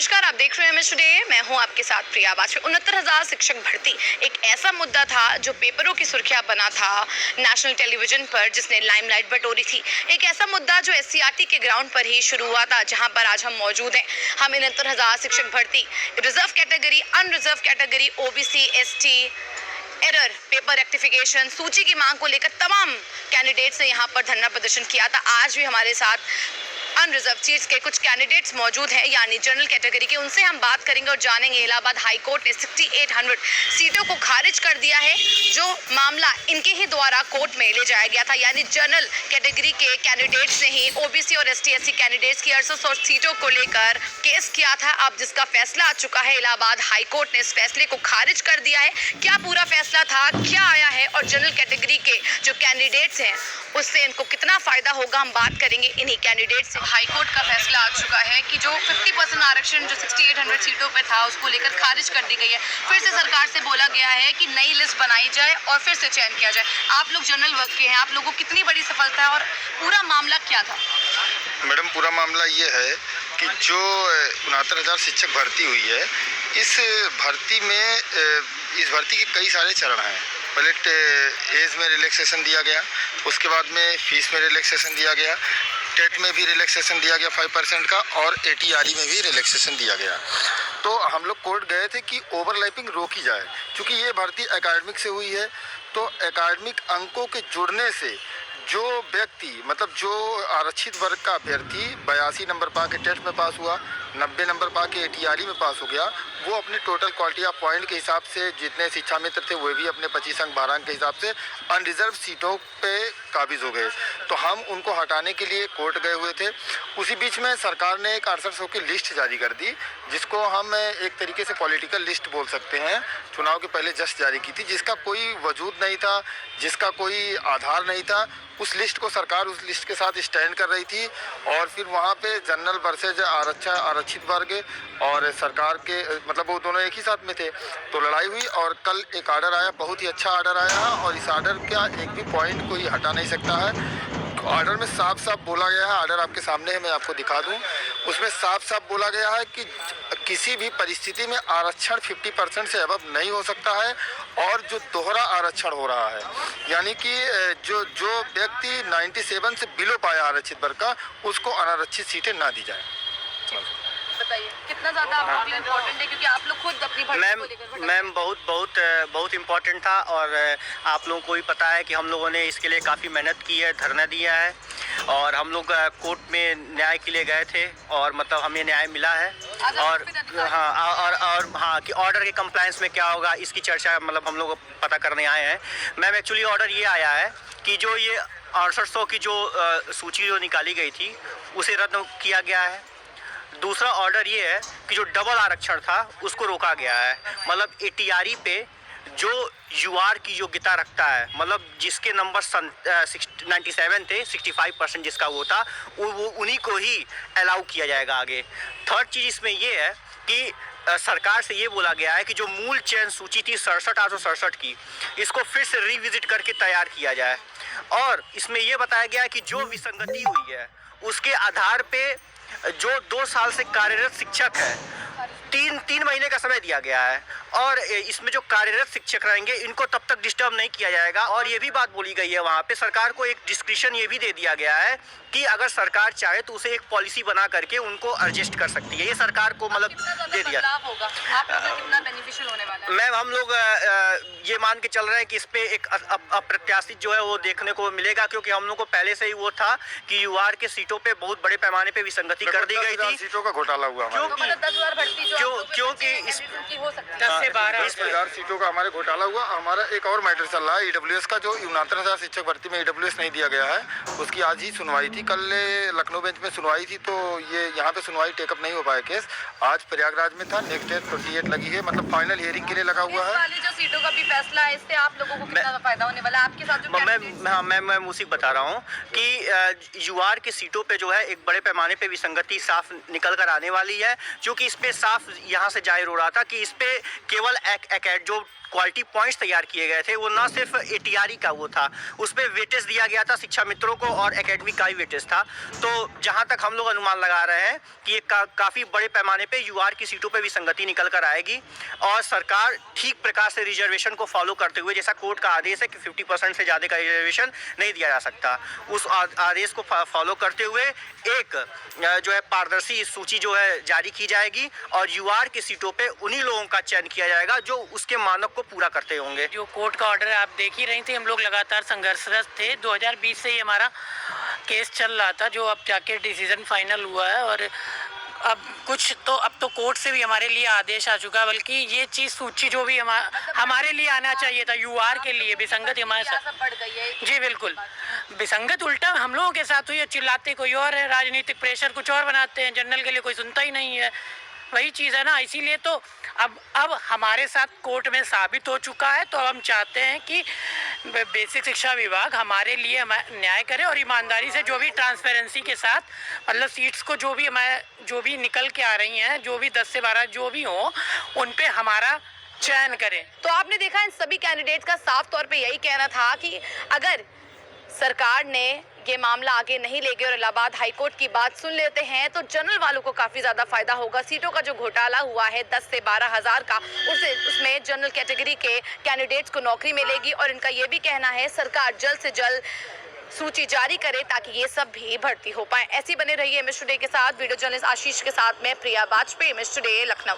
नमस्कार, आप देख रहे हैं एमएस टुडे। मैं हूं आपके साथ प्रिया बाजपेयी। 69,000 शिक्षक भर्ती एक ऐसा मुद्दा था जो पेपरों की सुर्खियां बना था नेशनल टेलीविजन पर, जिसने लाइमलाइट बटोरी थी। एक ऐसा मुद्दा जो एससीईआरटी के ग्राउंड पर ही शुरू हुआ था, जहां पर आज हम मौजूद हैं। हम 69,000 शिक्षक भर्ती, reserve category, unreserved category, OBC, ST, error, paper rectification, सूची की मांग को लेकर तमाम कैंडिडेट्स ने यहाँ पर धरना प्रदर्शन किया था। आज भी हमारे साथ अनरिजर्व सीट्स के कुछ कैंडिडेट्स मौजूद हैं, यानी जनरल कैटेगरी के। उनसे हम बात करेंगे और जानेंगे इलाहाबाद हाई कोर्ट ने 6800 सीटों को खारिज कर दिया है, जो मामला इनके ही द्वारा कोर्ट में ले जाया गया था। यानी जनरल कैटेगरी के कैंडिडेट्स ने ही ओबीसी और एसटी एससी कैंडिडेट्स की 6800 सीटों को लेकर केस किया था। अब जिसका फैसला आ चुका है, इलाहाबाद हाई कोर्ट ने इस फैसले को खारिज कर दिया है। क्या पूरा फैसला था, क्या आया है, और जनरल कैटेगरी के जो कैंडिडेट्स हैं उससे इनको कितना फायदा होगा, हम बात करेंगे इन्हीं कैंडिडेट से। हाई कोर्ट का फैसला आ चुका है कि जो 50% आरक्षण जो 6800 सीटों पे था, उसको लेकर खारिज कर दी गई है। फिर से सरकार से बोला गया है कि नई लिस्ट बनाई जाए और फिर से चयन किया जाए। आप लोग जनरल वर्ग के हैं, आप लोगों को कितनी बड़ी सफलता है और पूरा मामला क्या था? मैडम, पूरा मामला ये है कि जो 69,000 शिक्षक भर्ती हुई है, इस भर्ती के कई सारे चरण हैं। पहले एज में रिलैक्सेशन दिया गया, उसके बाद में फीस में रिलैक्सेशन दिया गया, टेट में भी रिलैक्सेशन दिया गया 5% का, और एटीआरई में भी रिलैक्सेशन दिया गया। तो हम लोग कोर्ट गए थे कि ओवरलैपिंग रोकी जाए, क्योंकि ये भर्ती एकेडमिक से हुई है। तो एकेडमिक अंकों के जुड़ने से जो व्यक्ति, मतलब जो आरक्षित वर्ग का अभ्यर्थी 82 नंबर पा के टेट में पास हुआ, 90 नंबर पा के एटीआरई में पास हो गया, वो अपने टोटल क्वालिटी ऑफ पॉइंट के हिसाब से, जितने शिक्षा मित्र थे वो भी अपने 25 अंक 12 अंक के हिसाब से अनरिजर्व सीटों पे काबिज हो गए। तो हम उनको हटाने के लिए कोर्ट गए हुए थे। उसी बीच में सरकार ने एक 6800 की लिस्ट जारी कर दी, जिसको हम एक तरीके से पॉलिटिकल लिस्ट बोल सकते हैं। चुनाव के पहले जस्ट जारी की थी, जिसका कोई वजूद नहीं था, जिसका कोई आधार नहीं था। उस लिस्ट को सरकार उस लिस्ट के साथ स्टैंड कर रही थी, और फिर वहाँ पे जनरल वर्सेज आरक्षित वर्ग और सरकार के, मतलब वो दोनों एक ही साथ में थे। तो लड़ाई हुई और कल एक आर्डर आया, बहुत ही अच्छा आर्डर आया, और इस आर्डर का एक भी पॉइंट कोई हटा नहीं सकता है। ऑर्डर में साफ साफ बोला गया है, आर्डर आपके सामने है, मैं आपको दिखा दूं। उसमें साफ साफ बोला गया है कि किसी भी परिस्थिति में आरक्षण 50% से अबव नहीं हो सकता है, और जो दोहरा आरक्षण हो रहा है, यानी कि जो व्यक्ति 97 से बिलो पाया आरक्षित वर्ग का, उसको अनारक्षित सीटें ना दी जाए। बताइए कितना ज्यादा आपके लिए इम्पोर्टेंट है, क्योंकि आप लोग खुद अपनी भर्ती को लेकर। मैम बहुत इम्पोर्टेंट था, और आप लोगों को भी पता है कि हम लोगों ने इसके लिए काफ़ी मेहनत की है, धरना दिया है, और हम लोग कोर्ट में न्याय के लिए गए थे, और मतलब हमें न्याय मिला है। और हाँ कि ऑर्डर के कंप्लायंस में क्या होगा, इसकी चर्चा मतलब हम लोग पता करने आए हैं। मैम, एक्चुअली ऑर्डर ये आया है कि जो ये 6800 की जो सूची जो निकाली गई थी, उसे रद्द किया गया है। दूसरा ऑर्डर ये है कि जो डबल आरक्षण था उसको रोका गया है। मतलब एटीआरई पे जो यूआर की योग्यता रखता है, मतलब जिसके नंबर 97 थे, 65% जिसका वो था, वो उन्हीं को ही अलाउ किया जाएगा आगे। थर्ड चीज़ इसमें ये है कि सरकार से ये बोला गया है कि जो मूल चयन सूची थी 67,867 की, इसको फिर से रिविजिट करके तैयार किया जाए। और इसमें ये बताया गया है कि जो विसंगति हुई है उसके आधार पे जो 2 साल से कार्यरत शिक्षक है, तीन महीने का समय दिया गया है, और इसमें जो कार्यरत शिक्षक रहेंगे इनको तब तक डिस्टर्ब नहीं किया जाएगा। और ये भी बात बोली गई है वहाँ पे, सरकार को एक डिस्क्रिप्शन ये भी दे दिया गया है कि अगर सरकार चाहे तो उसे एक पॉलिसी बना करके उनको एडजस्ट कर सकती है। ये सरकार को मतलब दे दिया। कितना बेनिफिशियल होने वाला है? मैम, हम लोग ये मान के चल रहे हैं कि इस पे एक अप्रत्याशित जो है वो देखने को मिलेगा, क्योंकि हम लोग को पहले से ही वो था कि यूआर के सीटों पे बहुत बड़े पैमाने पे विसंगति कर दी गई थी। सीटों का घोटाला हुआ, क्योंकि इस 10 से 12 सीटों का हमारे घोटाला हुआ। हमारा एक और मैटर चल रहा है, ईडब्ल्यूएस का, जो 69,000 शिक्षक भर्ती में ईडब्ल्यूएस नहीं दिया गया है, उसकी आज ही सुनवाई थी। कल लखनऊ बेंच में सुनवाई थी, तो ये यहाँ पे सुनवाई टेकअप नहीं हो पाया केस। आज प्रयागराज में था, नेक्स्ट डेट 28 लगी है, मतलब फाइनल हियरिंग के लिए लगा हुआ है। जो सीटों का भी फैसला है, इससे आप लोगों को कितना फायदा होने वाला है? आपके साथ जो मैं उसी बता रहा हूँ कि यूआर के सीटों पे जो है एक बड़े पैमाने पे विसंगति साफ निकल कर आने वाली है, जो कि इस पे साफ यहाँ से जाहिर हो रहा था कि इस पे केवल जो क्वालिटी पॉइंट्स तैयार किए गए थे वो ना सिर्फ ATRE का वो था, उस पर वेटेज दिया गया था शिक्षा मित्रों को और एकेडमिक का भी वेटेज था। तो जहां तक हम लोग अनुमान लगा रहे हैं कि ये काफ़ी बड़े पैमाने पे UR की सीटों पे विसंगति निकल कर आएगी और सरकार ठीक प्रकार से रिजर्वेशन को फॉलो करते हुए, जैसा कोर्ट का आदेश है कि 50% से ज़्यादा का रिजर्वेशन नहीं दिया जा सकता, उस आदेश को फॉलो करते हुए एक जो है पारदर्शी सूची जो है जारी की जाएगी और UR की सीटों पे उन्हीं लोगों का चयन किया जाएगा जो उसके मानक को पूरा करते होंगे। जो कोर्ट का ऑर्डर आप देख ही रही थी, हम लोग लगातार संघर्षरत थे। 2020 से ही हमारा केस चल रहा था, जो अब जाके डिसीजन फाइनल हुआ है और अब तो कोर्ट से भी हमारे लिए आदेश आ चुका है। बल्कि ये चीज़ सूची जो भी हमारे लिए आना चाहिए था UR के लिए, विसंगत हमारे साथ बढ़ गई है। जी बिल्कुल, विसंगत उल्टा हम लोगों के साथ हुई है। चिल्लाते कोई और है, राजनीतिक प्रेशर कुछ और बनाते हैं, जनरल के लिए कोई सुनता ही नहीं है। वही चीज़ है ना, इसीलिए तो अब हमारे साथ कोर्ट में साबित हो चुका है। तो अब हम चाहते हैं कि बेसिक शिक्षा विभाग हमारे लिए न्याय करे और ईमानदारी से जो भी ट्रांसपेरेंसी के साथ, मतलब सीट्स को जो भी निकल के आ रही हैं, जो भी 10 से 12 जो भी हो, उन पे हमारा चयन करें। तो आपने देखा इन सभी कैंडिडेट्स का साफ तौर पे यही कहना था कि अगर सरकार ने ये मामला आगे नहीं ले गए और इलाहाबाद हाईकोर्ट की बात सुन लेते हैं तो जनरल वालों को काफ़ी ज़्यादा फायदा होगा। सीटों का जो घोटाला हुआ है 10 से 12 हज़ार का, उसमें जनरल कैटेगरी के कैंडिडेट्स को नौकरी मिलेगी और इनका ये भी कहना है सरकार जल्द से जल्द सूची जारी करे ताकि ये सब भी भर्ती हो पाए। ऐसी बने रहिए एमएस टुडे के साथ। वीडियो जर्नलिस्ट आशीष के साथ मैं प्रिया वाजपेयी, एमएस टुडे लखनऊ।